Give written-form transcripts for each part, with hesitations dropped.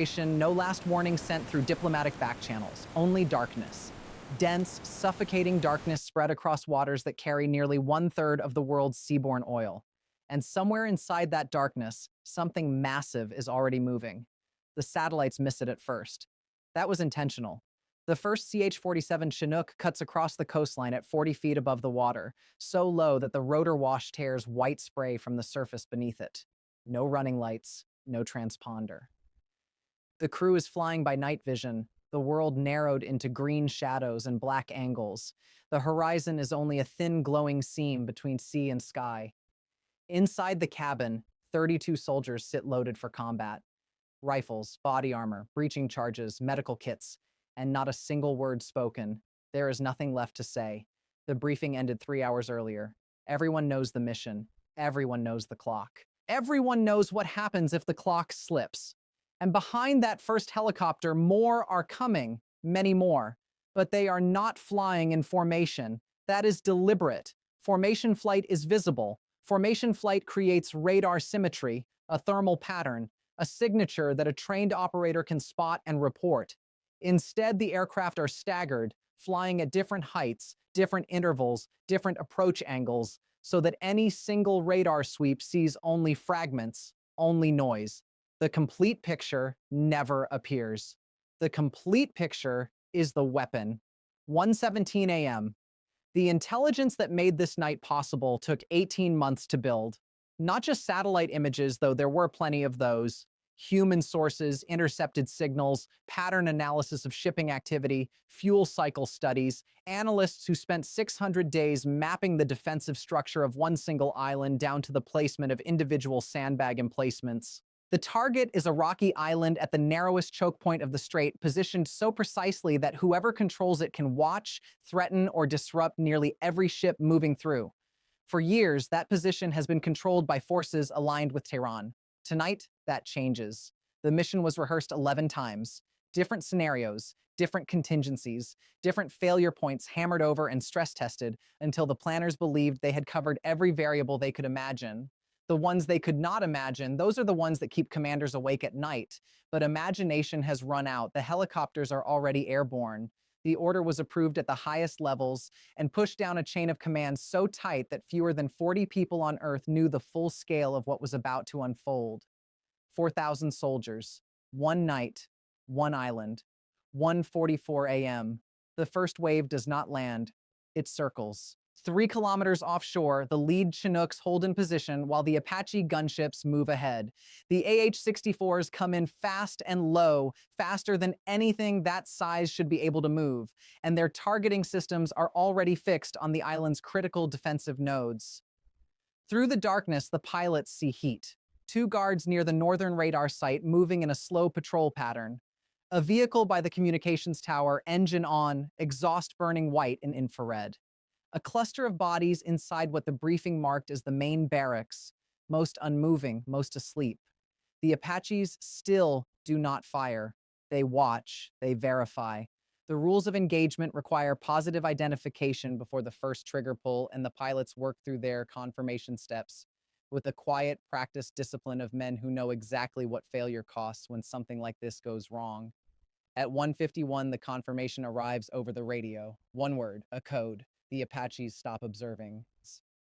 No last warning sent through diplomatic back channels, only darkness. Dense, suffocating darkness spread across waters that carry nearly one-third of the world's seaborne oil. And somewhere inside that darkness, something massive is already moving. The satellites miss it at first. That was intentional. The first CH-47 Chinook cuts across the coastline at 40 feet above the water, so low that the rotor wash tears white spray from the surface beneath it. No running lights, no transponder. The crew is flying by night vision, the world narrowed into green shadows and black angles. The horizon is only a thin glowing seam between sea and sky. Inside the cabin, 32 soldiers sit loaded for combat. Rifles, body armor, breaching charges, medical kits, and not a single word spoken. There is nothing left to say. The briefing ended 3 hours earlier. Everyone knows the mission. Everyone knows the clock. Everyone knows what happens if the clock slips. And behind that first helicopter, more are coming, many more. But they are not flying in formation. That is deliberate. Formation flight is visible. Formation flight creates radar symmetry, a thermal pattern, a signature that a trained operator can spot and report. Instead, the aircraft are staggered, flying at different heights, different intervals, different approach angles, so that any single radar sweep sees only fragments, only noise. The complete picture never appears. The complete picture is the weapon. 1:17 a.m. The intelligence that made this night possible took 18 months to build. Not just satellite images, though there were plenty of those. Human sources, intercepted signals, pattern analysis of shipping activity, fuel cycle studies, analysts who spent 600 days mapping the defensive structure of one single island down to the placement of individual sandbag emplacements. The target is a rocky island at the narrowest choke point of the strait, positioned so precisely that whoever controls it can watch, threaten, or disrupt nearly every ship moving through. For years, that position has been controlled by forces aligned with Tehran. Tonight, that changes. The mission was rehearsed 11 times. Different scenarios, different contingencies, different failure points hammered over and stress tested until the planners believed they had covered every variable they could imagine. The ones they could not imagine, those are the ones that keep commanders awake at night. But imagination has run out. The helicopters are already airborne. The order was approved at the highest levels and pushed down a chain of command so tight that fewer than 40 people on Earth knew the full scale of what was about to unfold. 4,000 soldiers, one night, one island, 1:44 a.m. The first wave does not land. It circles. 3 kilometers offshore, the lead Chinooks hold in position while the Apache gunships move ahead. The AH-64s come in fast and low, faster than anything that size should be able to move, and their targeting systems are already fixed on the island's critical defensive nodes. Through the darkness, the pilots see heat. 2 guards near the northern radar site moving in a slow patrol pattern. A vehicle by the communications tower, engine on, exhaust burning white in infrared. A cluster of bodies inside what the briefing marked as the main barracks, most unmoving, most asleep. The Apaches still do not fire. They watch, they verify. The rules of engagement require positive identification before the first trigger pull, and the pilots work through their confirmation steps with the quiet, practiced discipline of men who know exactly what failure costs when something like this goes wrong. At 1:51, the confirmation arrives over the radio. One word, a code. The Apaches stop observing.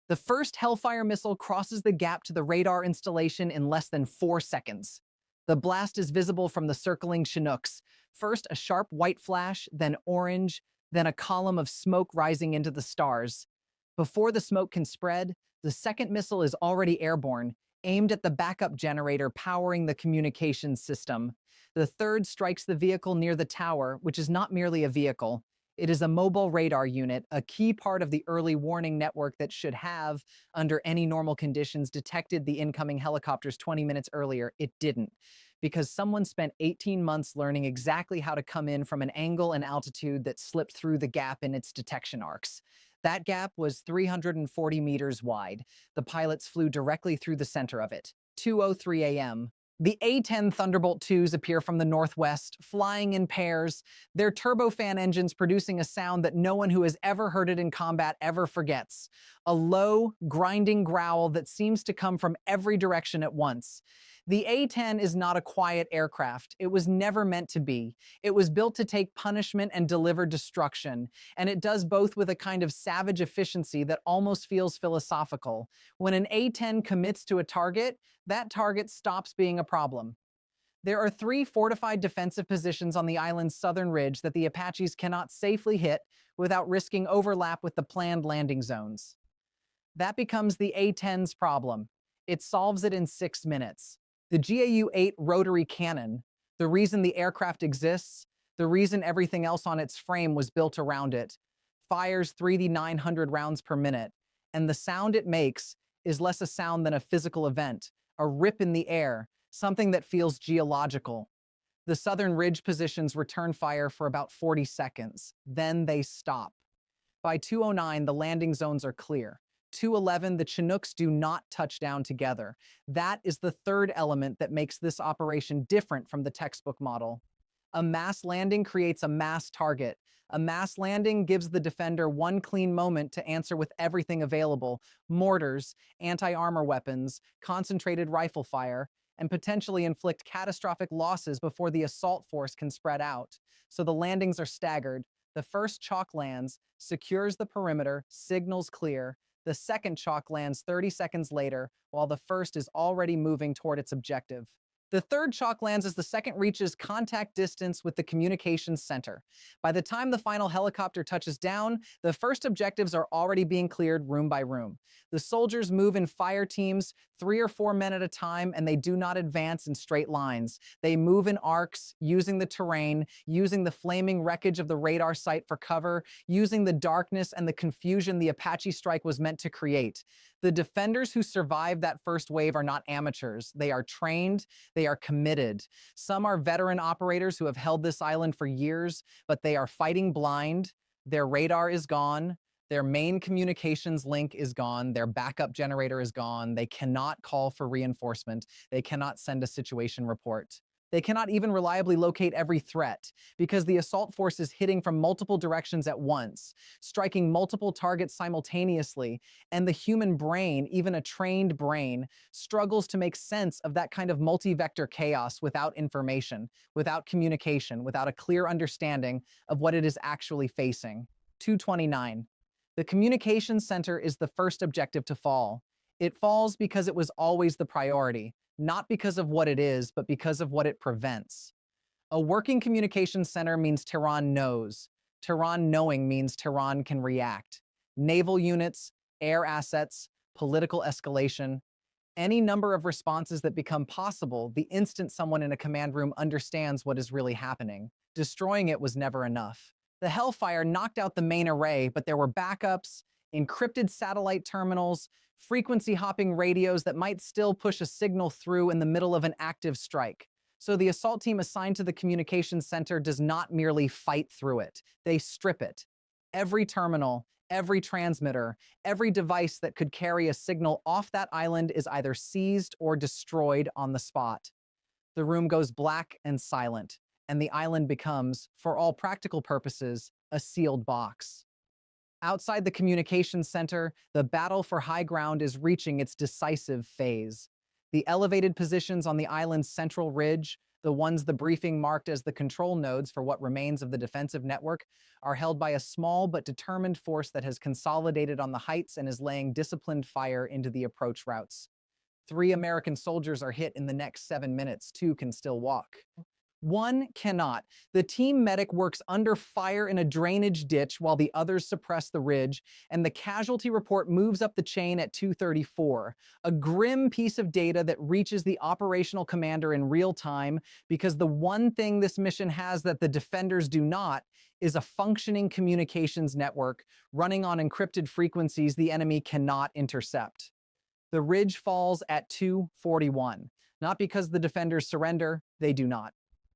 The first Hellfire missile crosses the gap to the radar installation in less than 4 seconds. The blast is visible from the circling Chinooks. First, a sharp white flash, then orange, then a column of smoke rising into the stars. Before the smoke can spread, the second missile is already airborne, aimed at the backup generator powering the communications system. The third strikes the vehicle near the tower, which is not merely a vehicle. It is a mobile radar unit, a key part of the early warning network that should have, under any normal conditions, detected the incoming helicopters 20 minutes earlier. It didn't, because someone spent 18 months learning exactly how to come in from an angle and altitude that slipped through the gap in its detection arcs. That gap was 340 meters wide. The pilots flew directly through the center of it. 2:03 a.m. The A-10 Thunderbolt IIs appear from the northwest, flying in pairs, their turbofan engines producing a sound that no one who has ever heard it in combat ever forgets. A low, grinding growl that seems to come from every direction at once. The A-10 is not a quiet aircraft. It was never meant to be. It was built to take punishment and deliver destruction, and it does both with a kind of savage efficiency that almost feels philosophical. When an A-10 commits to a target, that target stops being a problem. There are three fortified defensive positions on the island's southern ridge that the Apaches cannot safely hit without risking overlap with the planned landing zones. That becomes the A-10's problem. It solves it in 6 minutes. The GAU-8 rotary cannon, the reason the aircraft exists, the reason everything else on its frame was built around it, fires 3D 900 rounds per minute, and the sound it makes is less a sound than a physical event, a rip in the air, something that feels geological. The southern ridge positions return fire for about 40 seconds. Then they stop. By 2:09, the landing zones are clear. 2:11, the Chinooks do not touch down together. That is the third element that makes this operation different from the textbook model. A mass landing creates a mass target. A mass landing gives the defender one clean moment to answer with everything available: mortars, anti-armor weapons, concentrated rifle fire, and potentially inflict catastrophic losses before the assault force can spread out. So the landings are staggered. The first chalk lands, secures the perimeter, signals clear. The second chalk lands 30 seconds later, while the first is already moving toward its objective. The third chalk lands as the second reaches contact distance with the communications center. By the time the final helicopter touches down, the first objectives are already being cleared room by room. The soldiers move in fire teams, 3 or 4 men at a time, and they do not advance in straight lines. They move in arcs, using the terrain, using the flaming wreckage of the radar site for cover, using the darkness and the confusion the Apache strike was meant to create. The defenders who survived that first wave are not amateurs. They are trained, they are committed. Some are veteran operators who have held this island for years, but they are fighting blind. Their radar is gone. Their main communications link is gone. Their backup generator is gone. They cannot call for reinforcement. They cannot send a situation report. They cannot even reliably locate every threat because the assault force is hitting from multiple directions at once, striking multiple targets simultaneously, and the human brain, even a trained brain, struggles to make sense of that kind of multi-vector chaos without information, without communication, without a clear understanding of what it is actually facing. 229. The communications center is the first objective to fall. It falls because it was always the priority, not because of what it is, but because of what it prevents. A working communications center means Tehran knows. Tehran knowing means Tehran can react. Naval units, air assets, political escalation, any number of responses that become possible the instant someone in a command room understands what is really happening. Destroying it was never enough. The Hellfire knocked out the main array, but there were backups, encrypted satellite terminals, frequency hopping radios that might still push a signal through in the middle of an active strike. So the assault team assigned to the communications center does not merely fight through it. They strip it. Every terminal, every transmitter, every device that could carry a signal off that island is either seized or destroyed on the spot. The room goes black and silent, and the island becomes, for all practical purposes, a sealed box. Outside the communications center, the battle for high ground is reaching its decisive phase. The elevated positions on the island's central ridge, the ones the briefing marked as the control nodes for what remains of the defensive network, are held by a small but determined force that has consolidated on the heights and is laying disciplined fire into the approach routes. 3 American soldiers are hit in the next 7 minutes. 2 can still walk. 1 cannot. The team medic works under fire in a drainage ditch while the others suppress the ridge, and the casualty report moves up the chain at 2:34. A grim piece of data that reaches the operational commander in real time because the one thing this mission has that the defenders do not is a functioning communications network running on encrypted frequencies the enemy cannot intercept. The ridge falls at 2:41. Not because the defenders surrender, they do not.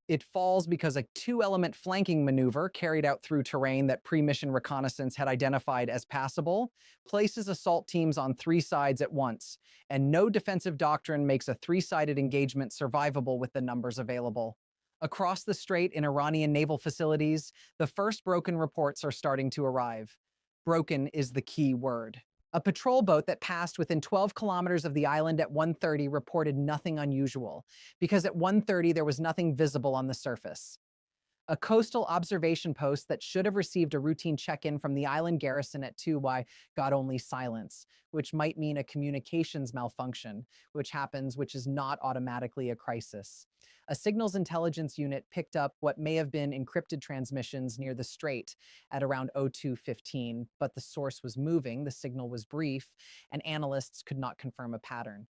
It falls because a 2-element flanking maneuver carried out through terrain that pre-mission reconnaissance had identified as passable places assault teams on 3 sides at once, and no defensive doctrine makes a 3-sided engagement survivable with the numbers available. Across the strait in Iranian naval facilities, the first broken reports are starting to arrive. Broken is the key word. A patrol boat that passed within 12 kilometers of the island at 1:30 reported nothing unusual, because at 1:30 there was nothing visible on the surface. A coastal observation post that should have received a routine check-in from the island garrison at 2Y got only silence, which might mean a communications malfunction, which is not automatically a crisis. A signals intelligence unit picked up what may have been encrypted transmissions near the strait at around 02:15, but the source was moving, the signal was brief, and analysts could not confirm a pattern.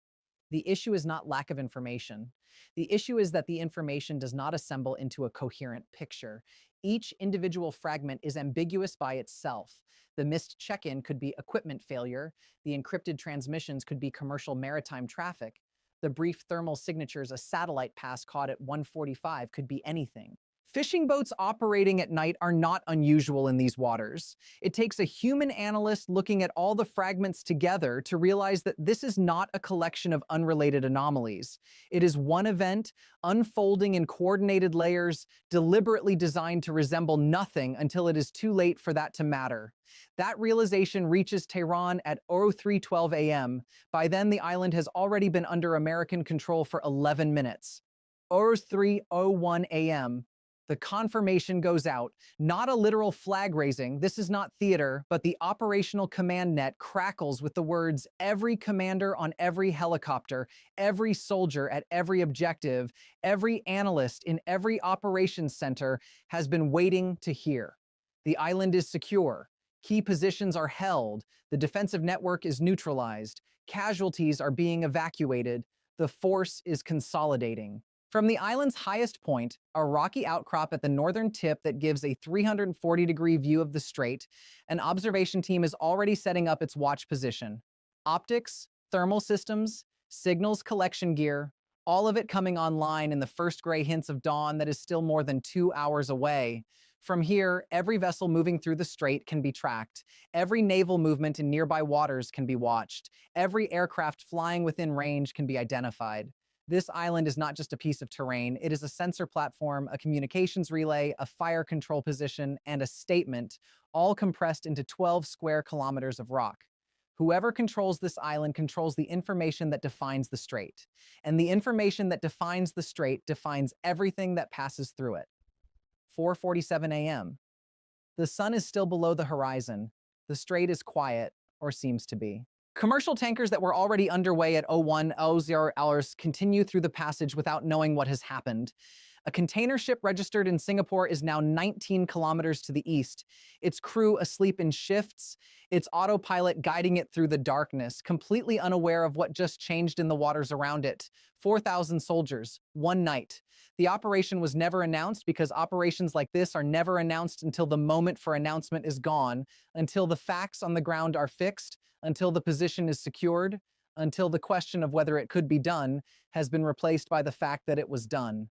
The issue is not lack of information. The issue is that the information does not assemble into a coherent picture. Each individual fragment is ambiguous by itself. The missed check-in could be equipment failure. The encrypted transmissions could be commercial maritime traffic. The brief thermal signatures a satellite pass caught at 1:45 could be anything. Fishing boats operating at night are not unusual in these waters. It takes a human analyst looking at all the fragments together to realize that this is not a collection of unrelated anomalies. It is one event, unfolding in coordinated layers, deliberately designed to resemble nothing until it is too late for that to matter. That realization reaches Tehran at 03:12 a.m. By then, the island has already been under American control for 11 minutes. 03:01 a.m. The confirmation goes out, not a literal flag raising, this is not theater, but the operational command net crackles with the words, every commander on every helicopter, every soldier at every objective, every analyst in every operations center has been waiting to hear. The island is secure. Key positions are held. The defensive network is neutralized. Casualties are being evacuated. The force is consolidating. From the island's highest point, a rocky outcrop at the northern tip that gives a 340-degree view of the strait, an observation team is already setting up its watch position. Optics, thermal systems, signals collection gear, all of it coming online in the first gray hints of dawn that is still more than 2 hours away. From here, every vessel moving through the strait can be tracked. Every naval movement in nearby waters can be watched. Every aircraft flying within range can be identified. This island is not just a piece of terrain, it is a sensor platform, a communications relay, a fire control position, and a statement, all compressed into 12 square kilometers of rock. Whoever controls this island controls the information that defines the strait. And the information that defines the strait defines everything that passes through it. 4:47 a.m. The sun is still below the horizon. The strait is quiet, or seems to be. Commercial tankers that were already underway at 01:00 hours continue through the passage without knowing what has happened. A container ship registered in Singapore is now 19 kilometers to the east, its crew asleep in shifts, its autopilot guiding it through the darkness, completely unaware of what just changed in the waters around it. 4,000 soldiers, one night. The operation was never announced because operations like this are never announced until the moment for announcement is gone, until the facts on the ground are fixed, until the position is secured, until the question of whether it could be done has been replaced by the fact that it was done.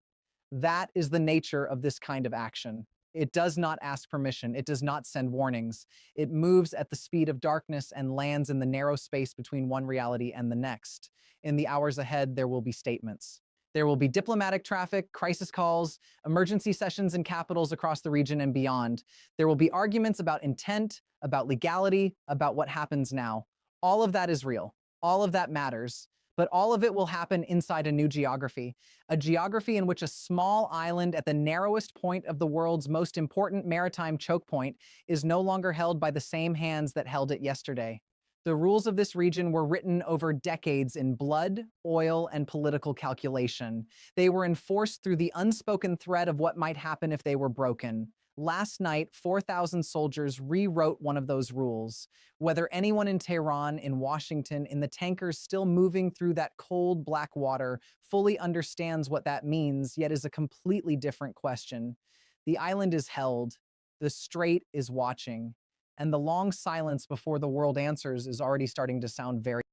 That is the nature of this kind of action. It does not ask permission. It does not send warnings. It moves at the speed of darkness and lands in the narrow space between one reality and the next. In the hours ahead, there will be statements. There will be diplomatic traffic, crisis calls, emergency sessions in capitals across the region and beyond. There will be arguments about intent, about legality, about what happens now. All of that is real. All of that matters. But all of it will happen inside a new geography, a geography in which a small island at the narrowest point of the world's most important maritime choke point is no longer held by the same hands that held it yesterday. The rules of this region were written over decades in blood, oil, and political calculation. They were enforced through the unspoken threat of what might happen if they were broken. Last night, 4,000 soldiers rewrote one of those rules. Whether anyone in Tehran, in Washington, in the tankers still moving through that cold black water fully understands what that means, yet is a completely different question. The island is held. The strait is watching. And the long silence before the world answers is already starting to sound very